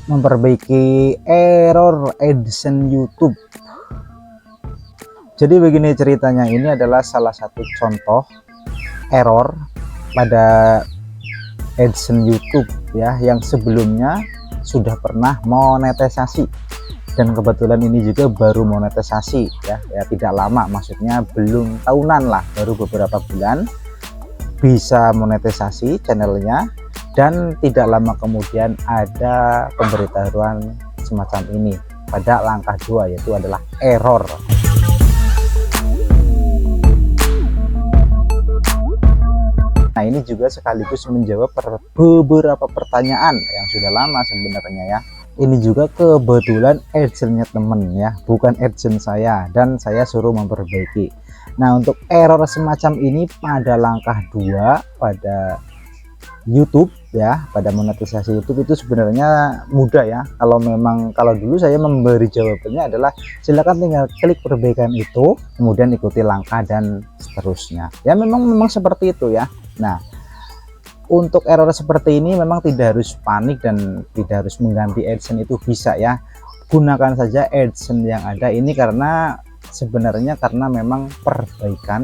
memperbaiki error AdSense YouTube. Jadi begini ceritanya, ini adalah salah satu contoh error pada AdSense YouTube ya, yang sebelumnya sudah pernah monetisasi, dan kebetulan ini juga baru monetisasi ya, tidak lama, maksudnya belum tahunan lah, baru beberapa bulan bisa monetisasi channelnya, dan tidak lama kemudian ada pemberitahuan semacam ini pada langkah 2, yaitu adalah error. Nah, ini juga sekaligus menjawab beberapa pertanyaan yang sudah lama sebenarnya ya. Ini juga kebetulan AdSense-nya temen ya, bukan AdSense saya, dan saya suruh memperbaiki. Nah, untuk error semacam ini pada langkah 2 pada YouTube ya, pada monetisasi YouTube itu sebenarnya mudah ya. Kalau dulu saya memberi jawabannya adalah silakan tinggal klik perbaikan itu, kemudian ikuti langkah dan seterusnya. Ya memang seperti itu ya. Nah, untuk error seperti ini memang tidak harus panik dan tidak harus mengganti AdSense, itu bisa ya. Gunakan saja AdSense yang ada ini karena sebenarnya memang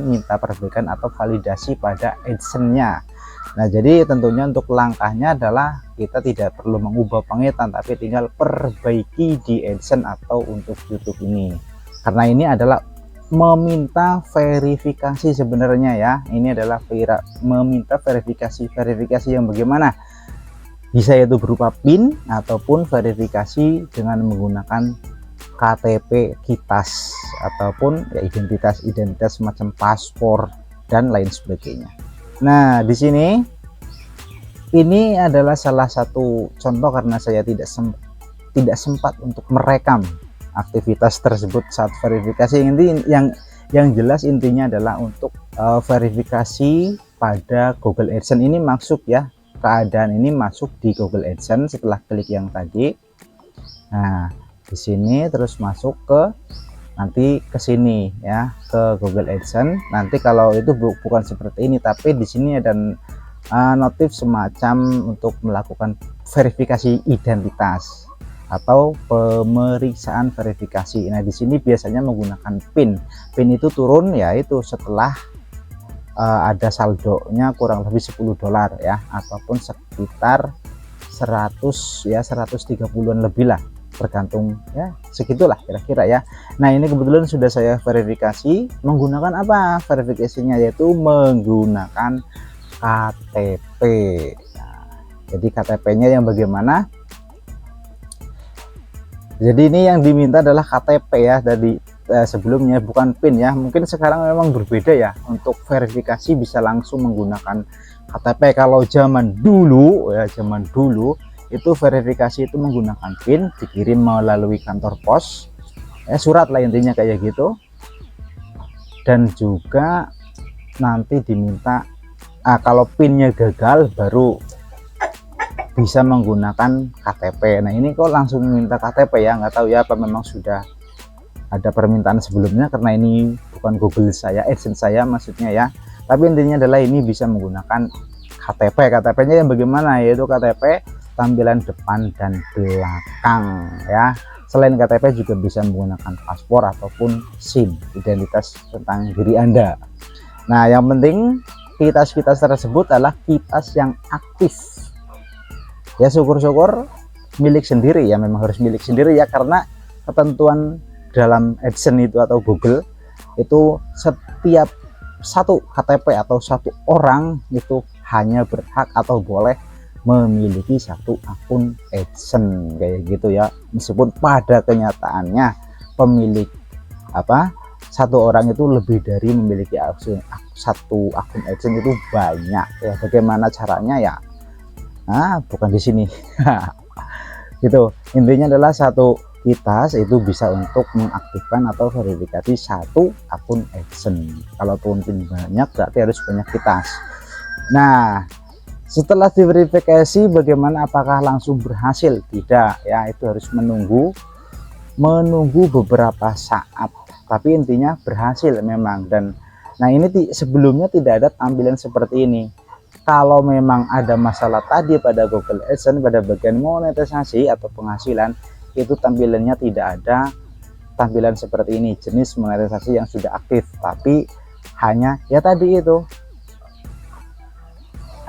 minta perbaikan atau validasi pada AdSense-nya. Nah, jadi tentunya untuk langkahnya adalah kita tidak perlu mengubah pengetan, tapi tinggal perbaiki di AdSense atau untuk YouTube ini. Karena ini adalah meminta verifikasi sebenarnya ya. Ini adalah meminta verifikasi yang bagaimana? Bisa yaitu berupa PIN ataupun verifikasi dengan menggunakan KTP KITAS ataupun ya identitas semacam paspor dan lain sebagainya. Nah, di sini ini adalah salah satu contoh karena saya tidak sempat untuk merekam aktivitas tersebut saat verifikasi. Yang jelas intinya adalah untuk verifikasi pada Google AdSense ini masuk ya, keadaan ini masuk di Google AdSense setelah klik yang tadi. Nah, di sini terus masuk nanti ke sini ya, ke Google AdSense. Nanti kalau itu bukan seperti ini, tapi di sini ada notif semacam untuk melakukan verifikasi identitas atau pemeriksaan verifikasi. Nah, di sini biasanya menggunakan PIN. PIN itu turun ya itu setelah ada saldonya kurang lebih $10 ya, ataupun sekitar 130-an lebih lah, tergantung ya, segitulah kira-kira ya. Nah, ini kebetulan sudah saya verifikasi menggunakan apa verifikasinya, yaitu menggunakan KTP. Nah, jadi KTP-nya yang bagaimana? Jadi ini yang diminta adalah KTP ya, dari sebelumnya bukan PIN ya. Mungkin sekarang memang berbeda ya, untuk verifikasi bisa langsung menggunakan KTP. Kalau zaman dulu itu verifikasi itu menggunakan PIN, dikirim melalui kantor pos ya, surat lah intinya kayak gitu, dan juga nanti diminta kalau PIN-nya gagal baru bisa menggunakan KTP. Nah, ini kok langsung minta KTP ya, nggak tahu ya apa memang sudah ada permintaan sebelumnya, karena ini bukan Google saya, AdSense saya maksudnya ya. Tapi intinya adalah ini bisa menggunakan KTP. KTP-nya yang bagaimana, yaitu KTP tampilan depan dan belakang ya. Selain KTP juga bisa menggunakan paspor ataupun SIM, identitas tentang diri Anda. Nah, yang penting kitas tersebut adalah kitas yang aktif ya. Syukur-syukur milik sendiri ya, memang harus milik sendiri ya, karena ketentuan dalam AdSense itu atau Google itu setiap satu KTP atau satu orang itu hanya berhak atau boleh memiliki satu akun AdSense kayak gitu ya. Meskipun pada kenyataannya pemilik satu orang itu lebih dari memiliki satu akun AdSense itu banyak ya. Bagaimana caranya ya? Nah, bukan di sini. Gitu. Intinya adalah satu kitas itu bisa untuk mengaktifkan atau verifikasi satu akun AdSense. Kalau mungkin banyak berarti harus banyak kitas. Nah, setelah diverifikasi bagaimana, apakah langsung berhasil? Tidak ya, itu harus menunggu beberapa saat, tapi intinya berhasil memang. Dan nah, ini sebelumnya tidak ada tampilan seperti ini. kalau memang ada masalah tadi pada Google AdSense pada bagian monetisasi atau penghasilan, itu tampilannya tidak ada tampilan seperti ini, jenis monetisasi yang sudah aktif, tapi hanya ya tadi itu,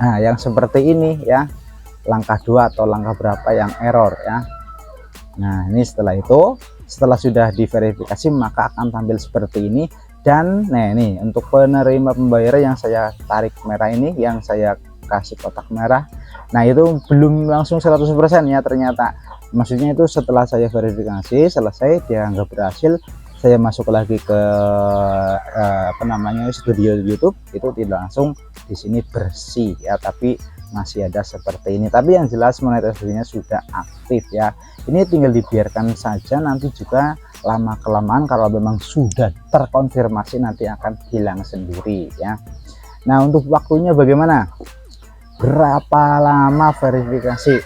nah yang seperti ini ya, langkah 2 atau langkah berapa yang error ya. Nah ini setelah itu, setelah sudah diverifikasi maka akan tampil seperti ini. Dan nah ini untuk penerima pembayaran yang saya tarik merah ini, yang saya kasih kotak merah, nah itu belum langsung 100% ya ternyata. Maksudnya itu setelah saya verifikasi selesai, dia nggak berhasil, saya masuk lagi ke studio YouTube, itu tidak langsung di sini bersih ya, tapi masih ada seperti ini. Tapi yang jelas monetisasinya sudah aktif ya. Ini tinggal dibiarkan saja, nanti juga lama kelamaan kalau memang sudah terkonfirmasi nanti akan hilang sendiri ya. Nah untuk waktunya bagaimana, berapa lama verifikasi?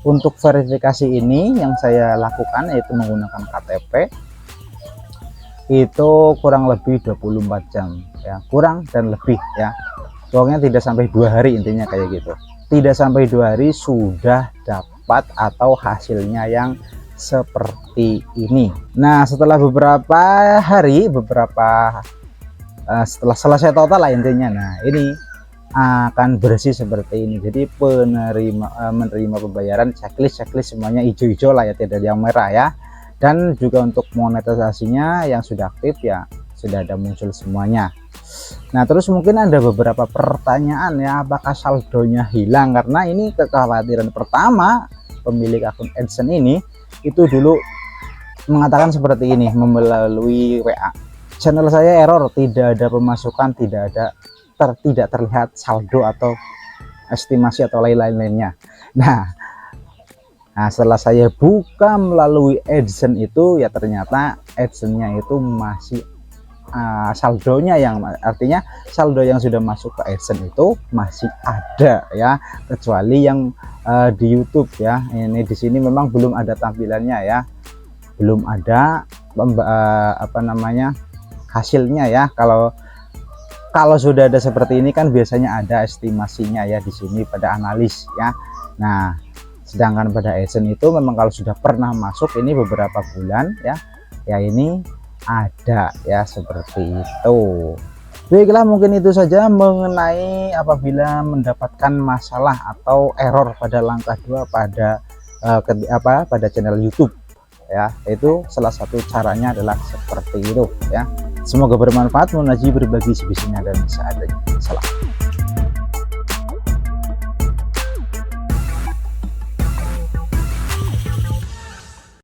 Untuk verifikasi ini yang saya lakukan yaitu menggunakan KTP, itu kurang lebih 24 jam ya, kurang dan lebih ya, pokoknya tidak sampai 2 hari, intinya kayak gitu. Tidak sampai 2 hari sudah dapat atau hasilnya yang seperti ini. Nah setelah beberapa hari, setelah selesai total lah intinya, nah ini akan bersih seperti ini. Jadi menerima pembayaran checklist semuanya hijau-hijau lah ya, tidak ada yang merah ya. Dan juga untuk monetisasinya yang sudah aktif ya sudah ada muncul semuanya. Nah terus mungkin ada beberapa pertanyaan ya, apakah saldonya hilang? Karena ini kekhawatiran pertama pemilik akun AdSense ini itu dulu mengatakan seperti ini melalui WA, channel saya error, tidak ada pemasukan, tidak terlihat saldo atau estimasi atau lain-lainnya. Nah setelah saya buka melalui AdSense itu ya ternyata AdSense-nya itu masih saldonya, yang artinya saldo yang sudah masuk ke AdSense itu masih ada ya, kecuali yang di YouTube ya. Ini di sini memang belum ada tampilannya ya, belum ada hasilnya ya. Kalau sudah ada seperti ini kan biasanya ada estimasinya ya di sini pada analis ya. Nah sedangkan pada AdSense itu memang kalau sudah pernah masuk ini beberapa bulan ya ini ada ya, seperti itu. Baiklah, mungkin itu saja mengenai apabila mendapatkan masalah atau error pada langkah 2 pada channel YouTube ya. Itu salah satu caranya adalah seperti itu ya. Semoga bermanfaat, menaji berbagi sebisanya dan seadanya. Salam.